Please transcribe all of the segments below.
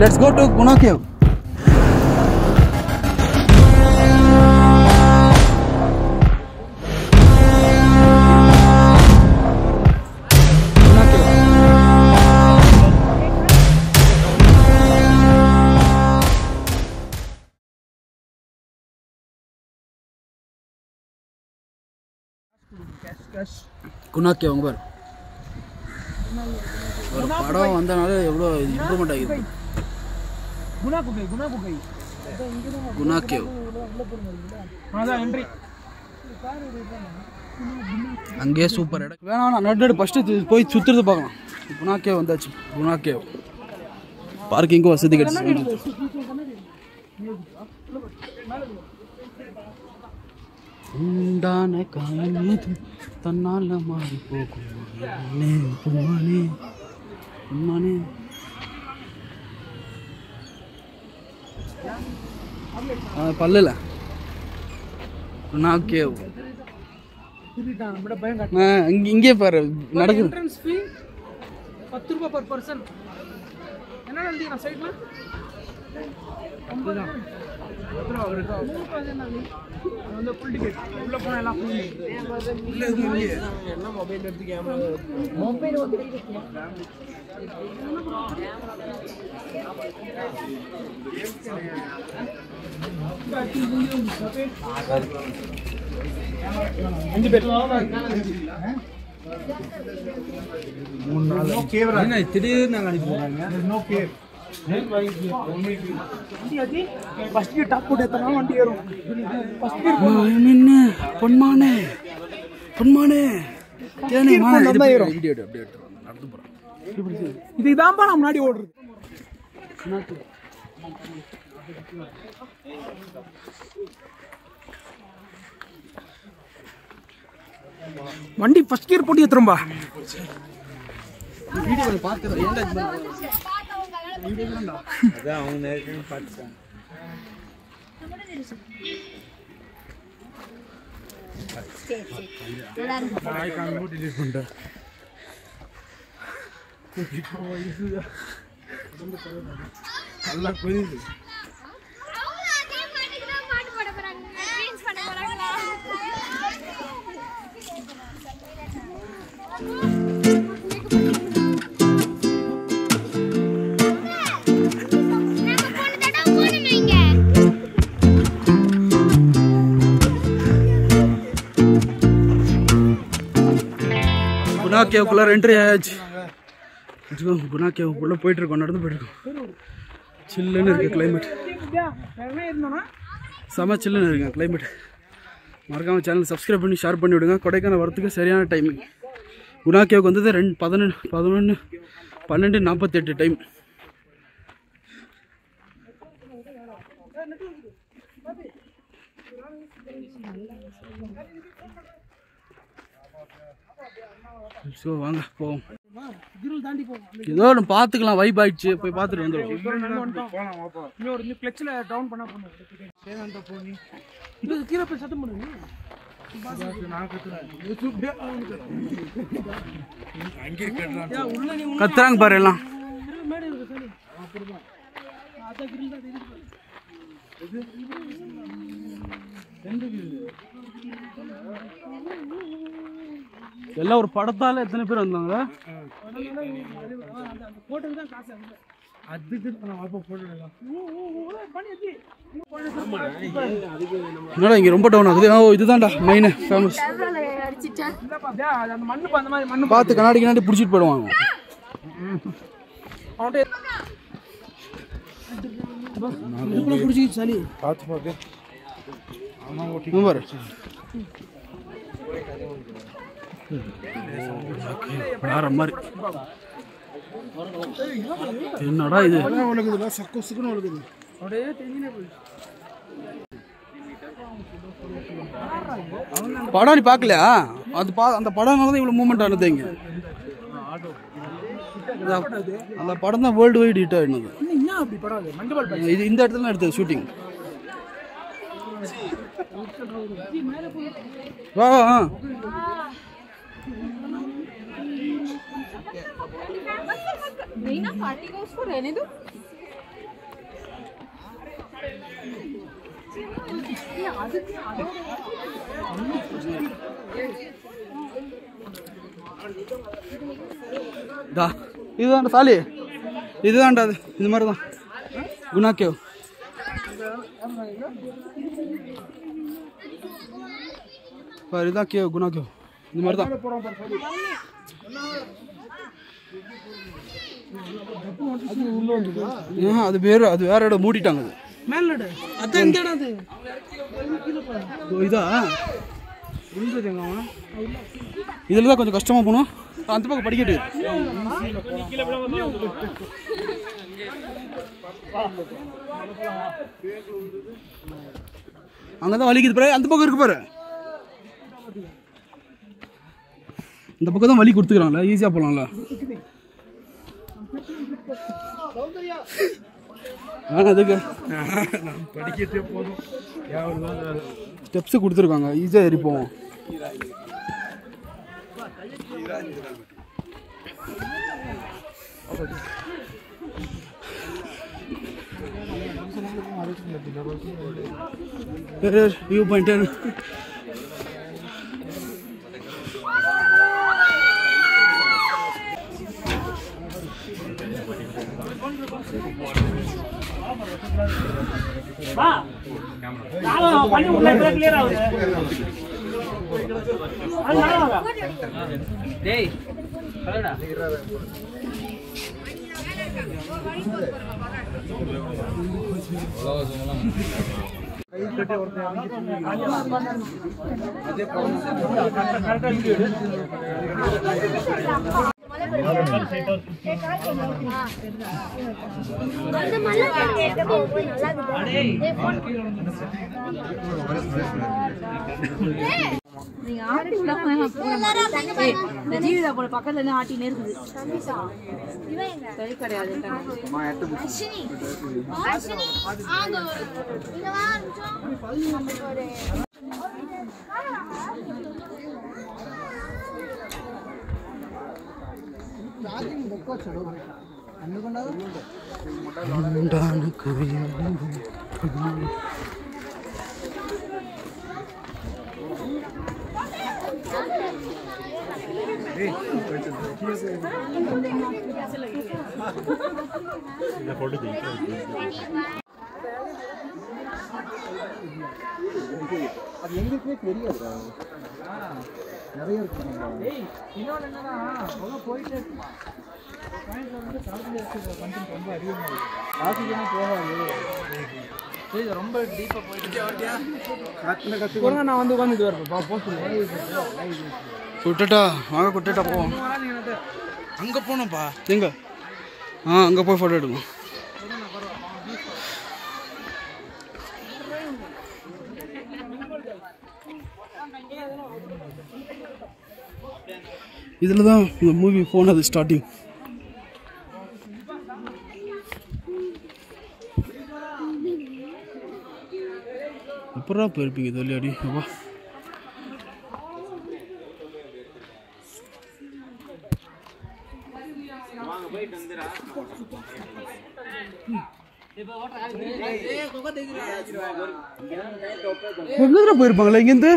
Let's go to Guna Cave. Guna Cave பாரு. ஒரு படம் வந்தனால எவ்வளவு இம்ப்ரூவ்மென்ட் ஆகிருக்கு. Guna Cave. அதான் என்ட்ரி. அங்கே சூப்பர் இடம். வேணா நட்டு ஃபர்ஸ்ட் போய் சுத்துறது பார்க்கலாம். Guna Cave வந்தாச்சு. Guna Cave. பார்க்கிங் வசதி கிடைச்சு. உண்டான காயமேது தன்னால மாறி போகும் பொன்மானே பொன்மானே. பல்லல Guna Cave. இங்கே பாரு நடக்குது. என்ட்ரன்ஸ் ஃபீ 10 ரூபாய் per person. என்ன எழுதினா சைடுல? அதுதான். எத்தனை இருக்கா? அந்த ஃபுல் டிக்கெட். உள்ள போனா எல்லாம் ஃபுல். உள்ள எதுவும் இல்லையே. என்ன மொபைல் எடுத்து கேமரா மொபைல் வந்து அஞ்சு பேர். மூணு நாள் என்ன திடீர்னு நாங்கள் அனுப்பி போகிறாங்க. No care. First year top போட்டு எத்தனை வண்டி ஏறும். பொன்மானே பொன்மானே இதுதான்ப்பா நான் முன்னாடி ஓடுறது. வண்டி ஃபர்ஸ்ட் கியர் போட்டு ஏத்துறோம்பா. வீடியோல பாத்துறேன். அதான் அவங்க நேரத்துல பாத்துட்டாங்க. நான் கால் போட்டு டிலீட் பண்ணிட்டேன். நல்லா புரியுது. Guna Cave குள்ள என்ட்ரி ஆயாச்சு. Guna Cave குள்ள போயிட்டு இருக்கோம். நடந்து போயிட்டு இருக்கோம். சில்லுன்னு இருக்கு கிளைமேட். செம சில்லுன்னு இருக்கு கிளைமேட். மறக்காம சேனல் சப்ஸ்கிரைப் பண்ணி ஷேர் பண்ணி விடுங்க. கொடைக்கானல் வரத்துக்கு சரியான டைமிங். Guna Cave வந்தது 12:48 டைம். ஸோ வாங்க போவோம். ஏதோ ஒன்று பார்த்துக்கலாம். வைப் ஆயிடுச்சு. போய் பார்த்துட்டு வந்துடும். கீழே போய் சத்தம் பண்ணுங்க. கத்துறாங்க பாரு எல்லாம். எல்லாம் ஒரு படத்தால எத்தனை பேர் வந்தாங்க. என்னடா இங்க ரொம்ப டவுன் ஆகுது. இதுதான்டா மெயின் ஃபேமஸ். பார்த்து கண்ணாடி கண்ணாடி பிடிச்சிட்டு போயிடுவாங்க. பிடிச்சி சளி பார்த்து பார்த்து வேற மாதிரி. என்னடா இது படம் நீ பார்க்கலையா? அது அந்த படம்னாலதான் இவ்வளவு மூவ்மெண்ட் ஆனது. இங்க அந்த படம் தான் வேர்ல்டு வைட் ஹிட் ஆயிடுது. இது இந்த இடத்துல எடுத்தது ஷூட்டிங். வா இதுதான்டா சாலி, இதுதான்டா அது. இந்த மாதிரி தான் குணா கேவ். இதுதான் கேவ், குணா கேவ். இந்த மாதிரி தான். அது வேறு, அது வேற இடம் மூடிட்டாங்க. அது மேலடு அதான் இந்த இடம். அது இதா இதில் தான் கொஞ்சம் கஷ்டமாக போகணும். அந்த பக்கம் படிக்கட்டு அங்கே தான் வலிக்குது பாரு. அந்த பக்கம் இருக்கு பாரு. இந்த பக்கம் தான் வலி கொடுத்துக்கிறாங்களா, ஈஸியாக போகலாம்ல. அதுக்கு படிக்கிட்டே போதும், ஸ்டெப்ஸு கொடுத்துருக்காங்க, ஈஸியாக ஏறி போவோம். வியூ பாயிண்ட் ஜீவிதா போல பக்கத்துல ஆட்டினே இருக்குது. கிடையாது அது எங்களுக்கே தெரியாது, நிறைய இருக்கு. இன்னொன்று என்னன்னா போயிட்டே இருக்குமா வந்து கண்டென்ட் ரொம்ப அதிகமாக இருக்கு. ஆக்சிஜனும் போகாது, ரொம்ப டீப்பாக போயிட்டு நான் வந்து உட்காந்துட்டு வரப்பா குட்டட்டா வாங்க, குட்டட்டா போவோம். அங்கே போனோம்ப்பா. எங்க? அங்கே போய் ஃபோட்டோ எடுக்கும். இதில் தான் இந்த மூவி போனது ஸ்டார்டிங். எப்படா போயிருப்பீங்க இது விளையாடி? அப்பா எங்கே போயிருப்பாங்களா இங்கேருந்து?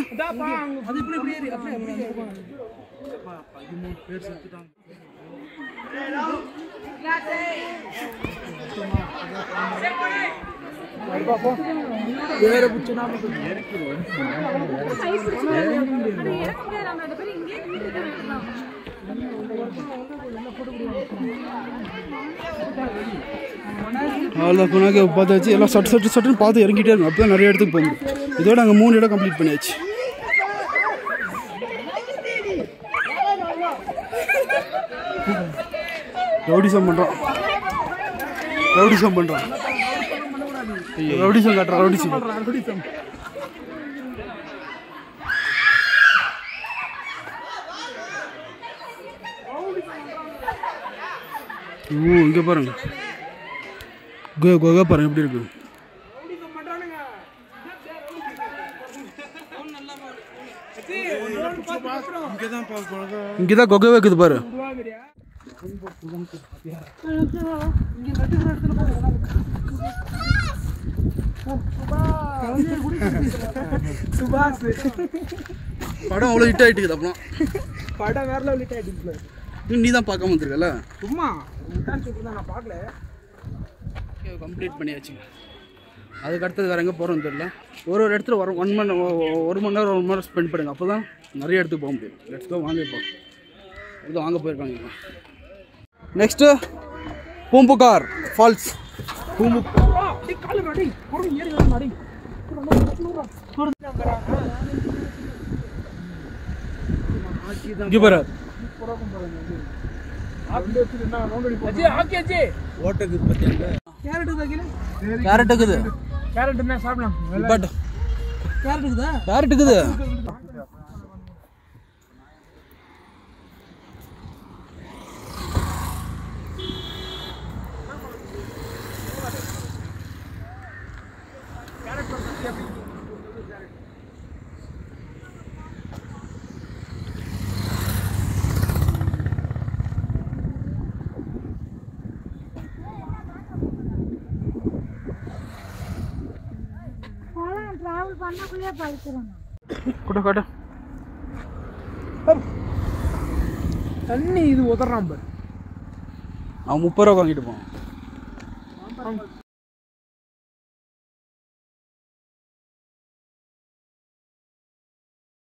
அவ்வளோதான் போனாக்க பார்த்தாச்சு. எல்லாம் சட்டுன்னு பார்த்து இறங்கிட்டே இருக்கும். அப்போ தான் நிறைய இடத்துக்கு போகணும். இதோட நாங்கள் 3 இடம் கம்ப்ளீட் பண்ணியாச்சு. ரவுடிசம் பண்ணுறான், ரவுடிசம் காட்டுறான், ரவுடிசம். இங்கே பாருங்க, குகை பாருங்க எப்படி இருக்கு. இங்கதான் குகை வைக்குது பாரு. சுபாஷ் படம் அவ்வளோ ஹிட் ஆகிட்டு அப்புறம் படம் வேற லெவல் ஹிட் ஆயிடுச்சு. நீ தான் பார்க்காம வந்துருக்கல. சும்மா நான் பார்க்கல. கம்ப்ளீட் பண்ணியாச்சுங்க. அதுக்கு அடுத்தது வேறு எங்கே போகிறோன்னு தெரியல. ஒரு இடத்துல வரும் 1 மணி நேரம் ஸ்பெண்ட் பண்ணுங்க. அப்போ தான் நிறைய இடத்துக்கு போக முடியும். லெட்ஸ் கோ வாங்க. இப்போ இது வாங்க போயிருக்காங்க. Next Poompuhar falls. கேரட் இருக்குது. கேரட் என்ன சாப்பிடலாம். பட் கேரட் இருக்குதா? கேரட் இருக்குது. டிராவல் பண்ணக்குள்ளே படுத்துறோம். கூட தண்ணி இது உதறான் பாரு. அவன் 30 ரூபா வாங்கிட்டு போவான்.